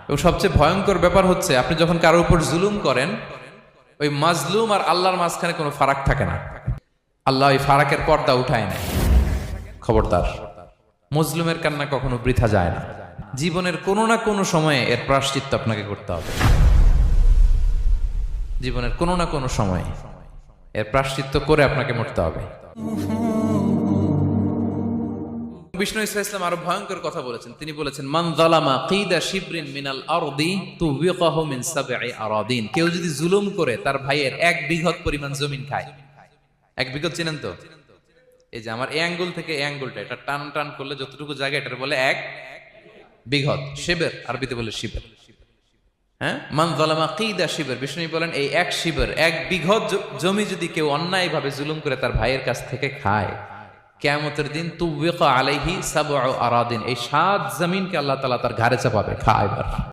এবং সবচেয়ে ভয়ঙ্কর ব্যাপার হচ্ছে আপনি যখন কারোর উপর জুলুম করেন, ওই মাজলুম আর আল্লাহর মাঝখানে কোনো ফারাক থাকে না। আল্লাহ ওই ফারাকের পর্দা উঠায় নেয়। খবরদার, মজলুমের কান্না কখনো বৃথা যায় না। জীবনের কোনো না কোনো সময়ে এর প্রায়শ্চিত্ত আপনাকে করতে হবে। জীবনের কোনো না কোনো সময়ে এর প্রায়শ্চিত্ত করে আপনাকে মরতে হবে। বিষ্ণু ইসলাম আরো ভয়ঙ্কর কথা বলেছেন। তিনি বলেছেন, মান যালামা কিদা শিবরিন মিনাল আরদি তুবিকাহু মিন সাবঈ আরাদিন। কেউ যদি জুলুম করে তার ভাইয়ের 1 বিঘত পরিমাণ জমিন খায়। 1 বিঘত চেনেন তো? এই যে আমার এই আঙ্গুল থেকে এই আঙ্গুলটা, এটা টান টান করলে যতটুকু জায়গা, এটার বলে 1 বিঘত। শিবের আরবিতে বলে শিবের। হ্যাঁ, মান যালামা কিদা শিবর। বিষ্ণু বলেন, এই 1 শিবর, 1 বিঘত জমি যদি কেউ অন্যায়ভাবে জুলুম করে তার ভাইয়ের কাছ থেকে খায়, কিয়ামতের দিন তুবিকা আলাইহি সাবউ আরাদিন, এই 7 জমিনকে আল্লাহ তাআলা তার ঘাড়ে চাপাবে। খা এবার।